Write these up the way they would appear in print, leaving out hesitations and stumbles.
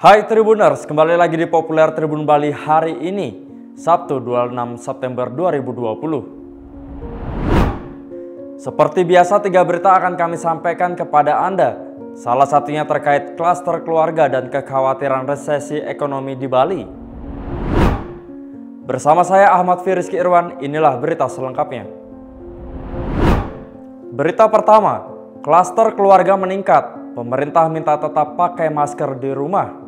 Hai Tribuners, kembali lagi di Populer Tribun Bali hari ini, Sabtu 26 September 2020. Seperti biasa, 3 berita akan kami sampaikan kepada Anda. Salah satunya terkait klaster keluarga dan kekhawatiran resesi ekonomi di Bali. Bersama saya Ahmad Firizki Irwan, inilah berita selengkapnya. Berita pertama, klaster keluarga meningkat, pemerintah minta tetap pakai masker di rumah.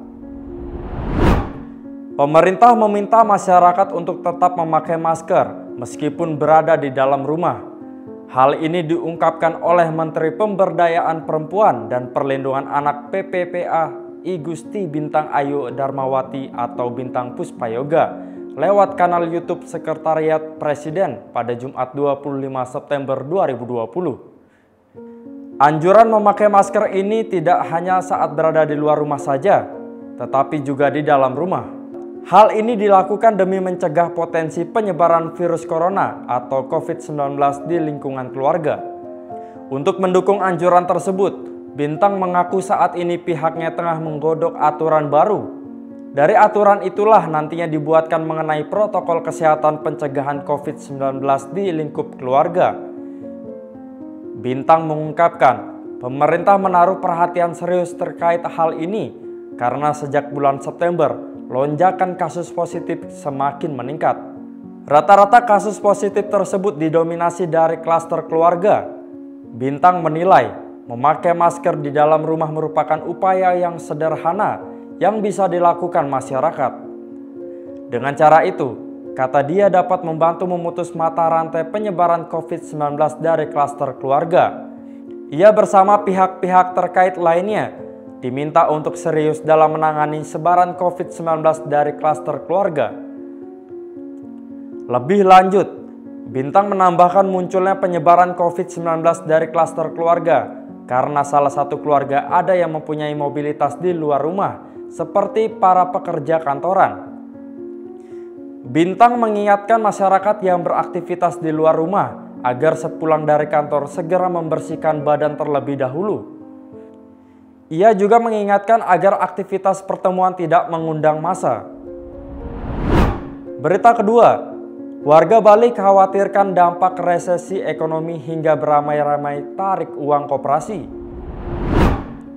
Pemerintah meminta masyarakat untuk tetap memakai masker meskipun berada di dalam rumah. Hal ini diungkapkan oleh Menteri Pemberdayaan Perempuan dan Perlindungan Anak PPPA I Gusti Bintang Ayu Darmawati atau Bintang Puspayoga lewat kanal YouTube Sekretariat Presiden pada Jumat 25 September 2020. Anjuran memakai masker ini tidak hanya saat berada di luar rumah saja, tetapi juga di dalam rumah. Hal ini dilakukan demi mencegah potensi penyebaran virus corona atau COVID-19 di lingkungan keluarga. Untuk mendukung anjuran tersebut, Bintang mengaku saat ini pihaknya tengah menggodok aturan baru. Dari aturan itulah nantinya dibuatkan mengenai protokol kesehatan pencegahan COVID-19 di lingkup keluarga. Bintang mengungkapkan, pemerintah menaruh perhatian serius terkait hal ini karena sejak bulan September, lonjakan kasus positif semakin meningkat. Rata-rata kasus positif tersebut didominasi dari klaster keluarga. Bintang menilai memakai masker di dalam rumah merupakan upaya yang sederhana yang bisa dilakukan masyarakat. Dengan cara itu, kata dia dapat membantu memutus mata rantai penyebaran COVID-19 dari klaster keluarga. Ia bersama pihak-pihak terkait lainnya diminta untuk serius dalam menangani sebaran COVID-19 dari klaster keluarga. Lebih lanjut, Bintang menambahkan munculnya penyebaran COVID-19 dari klaster keluarga karena salah satu keluarga ada yang mempunyai mobilitas di luar rumah, seperti para pekerja kantoran. Bintang mengingatkan masyarakat yang beraktivitas di luar rumah agar sepulang dari kantor segera membersihkan badan terlebih dahulu. Ia juga mengingatkan agar aktivitas pertemuan tidak mengundang massa. Berita kedua, warga Bali khawatirkan dampak resesi ekonomi hingga beramai-ramai tarik uang koperasi.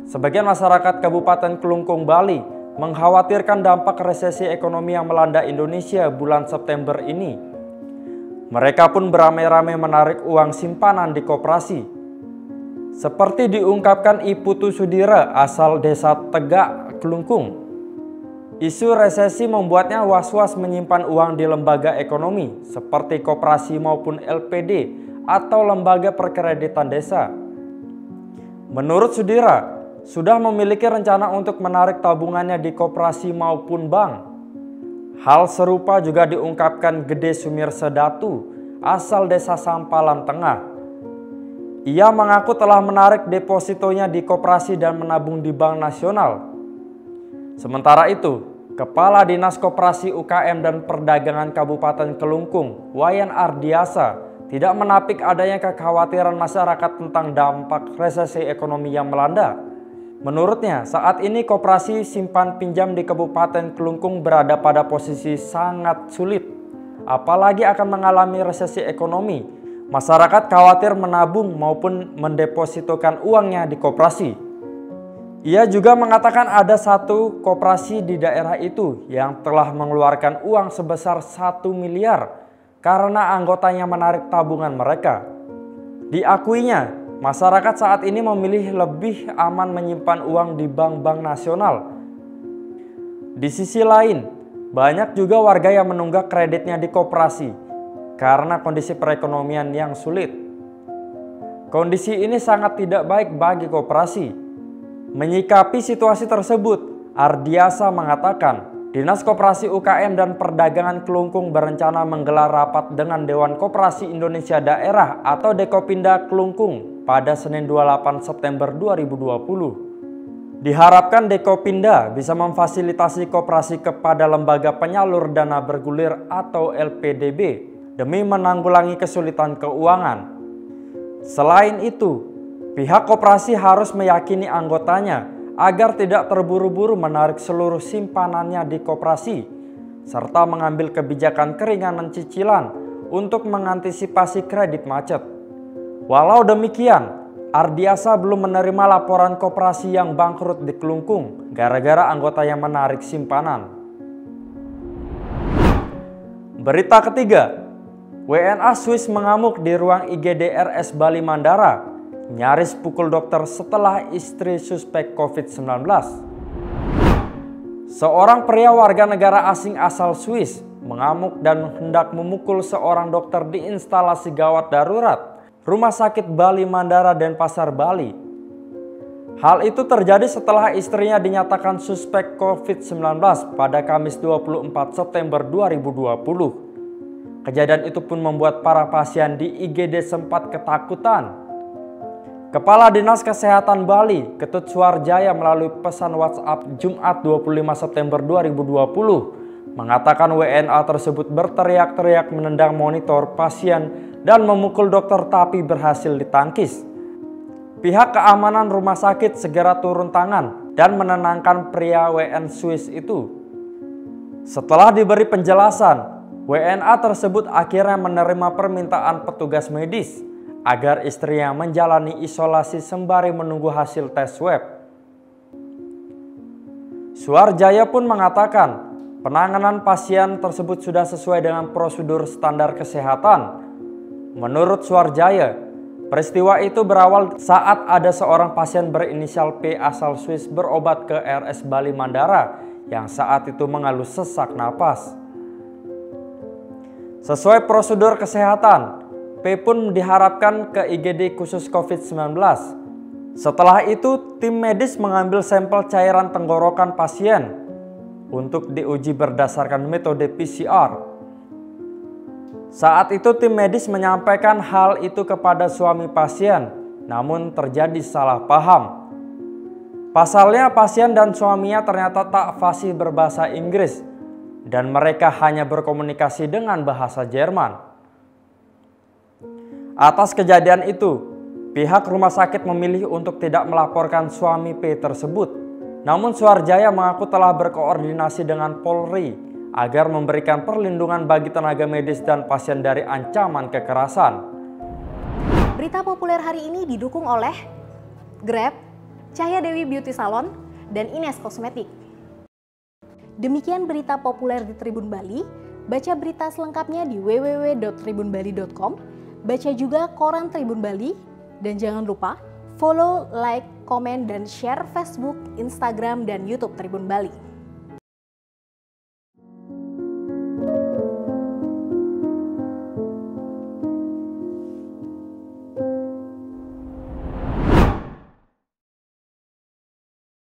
Sebagian masyarakat Kabupaten Kelungkung, Bali mengkhawatirkan dampak resesi ekonomi yang melanda Indonesia bulan September ini. Mereka pun beramai-ramai menarik uang simpanan di koperasi. Seperti diungkapkan I Putu Sudira asal desa Tegak, Kelungkung. Isu resesi membuatnya was-was menyimpan uang di lembaga ekonomi seperti koperasi maupun LPD atau lembaga perkreditan desa. Menurut Sudira, sudah memiliki rencana untuk menarik tabungannya di koperasi maupun bank. Hal serupa juga diungkapkan Gede Sumir Sedatu asal desa Sampalan Tengah. Ia mengaku telah menarik depositonya di koperasi dan menabung di Bank Nasional. Sementara itu, Kepala Dinas Koperasi UKM dan Perdagangan Kabupaten Kelungkung, Wayan Ardiasa, tidak menapik adanya kekhawatiran masyarakat tentang dampak resesi ekonomi yang melanda. Menurutnya, saat ini koperasi simpan pinjam di Kabupaten Kelungkung berada pada posisi sangat sulit, apalagi akan mengalami resesi ekonomi. Masyarakat khawatir menabung maupun mendepositokan uangnya di koperasi. Ia juga mengatakan ada satu koperasi di daerah itu yang telah mengeluarkan uang sebesar 1 miliar karena anggotanya menarik tabungan mereka. Diakuinya, masyarakat saat ini memilih lebih aman menyimpan uang di bank-bank nasional. Di sisi lain, banyak juga warga yang menunggak kreditnya di koperasi karena kondisi perekonomian yang sulit. Kondisi ini sangat tidak baik bagi koperasi. Menyikapi situasi tersebut, Ardiasa mengatakan, Dinas Koperasi UKM dan Perdagangan Kelungkung berencana menggelar rapat dengan Dewan Koperasi Indonesia Daerah atau Dekopinda Kelungkung pada Senin 28 September 2020. Diharapkan Dekopinda bisa memfasilitasi koperasi kepada lembaga penyalur dana bergulir atau LPDB demi menanggulangi kesulitan keuangan. Selain itu, pihak koperasi harus meyakini anggotanya agar tidak terburu-buru menarik seluruh simpanannya di koperasi, serta mengambil kebijakan keringanan cicilan untuk mengantisipasi kredit macet. Walau demikian, Ardiasa belum menerima laporan koperasi yang bangkrut di Kelungkung gara-gara anggotanya menarik simpanan. Berita ketiga, WNA Swiss mengamuk di ruang IGD RS Bali Mandara, nyaris pukul dokter setelah istri suspek COVID-19. Seorang pria warga negara asing asal Swiss mengamuk dan hendak memukul seorang dokter di instalasi gawat darurat Rumah Sakit Bali Mandara Denpasar, Bali. Hal itu terjadi setelah istrinya dinyatakan suspek COVID-19 pada Kamis 24 September 2020. Kejadian itu pun membuat para pasien di IGD sempat ketakutan. Kepala Dinas Kesehatan Bali, Ketut Suarjaya melalui pesan WhatsApp Jumat 25 September 2020 mengatakan WNA tersebut berteriak-teriak menendang monitor pasien dan memukul dokter tapi berhasil ditangkis. Pihak keamanan rumah sakit segera turun tangan dan menenangkan pria WN Swiss itu. Setelah diberi penjelasan, WNA tersebut akhirnya menerima permintaan petugas medis agar istrinya menjalani isolasi sembari menunggu hasil tes swab. Suarjaya pun mengatakan penanganan pasien tersebut sudah sesuai dengan prosedur standar kesehatan. Menurut Suarjaya, peristiwa itu berawal saat ada seorang pasien berinisial P asal Swiss berobat ke RS Bali Mandara yang saat itu mengeluh sesak napas. Sesuai prosedur kesehatan, P pun diharapkan ke IGD khusus COVID-19. Setelah itu, tim medis mengambil sampel cairan tenggorokan pasien untuk diuji berdasarkan metode PCR. Saat itu tim medis menyampaikan hal itu kepada suami pasien, namun terjadi salah paham. Pasalnya pasien dan suaminya ternyata tak fasih berbahasa Inggris dan mereka hanya berkomunikasi dengan bahasa Jerman. Atas kejadian itu, pihak rumah sakit memilih untuk tidak melaporkan suami P tersebut. Namun Suarjaya mengaku telah berkoordinasi dengan Polri agar memberikan perlindungan bagi tenaga medis dan pasien dari ancaman kekerasan. Berita populer hari ini didukung oleh Grab, Cahya Dewi Beauty Salon, dan Ines Kosmetik. Demikian berita populer di Tribun Bali. Baca berita selengkapnya di www.tribunbali.com. Baca juga koran Tribun Bali. Dan jangan lupa follow, like, komen, dan share Facebook, Instagram, dan YouTube Tribun Bali.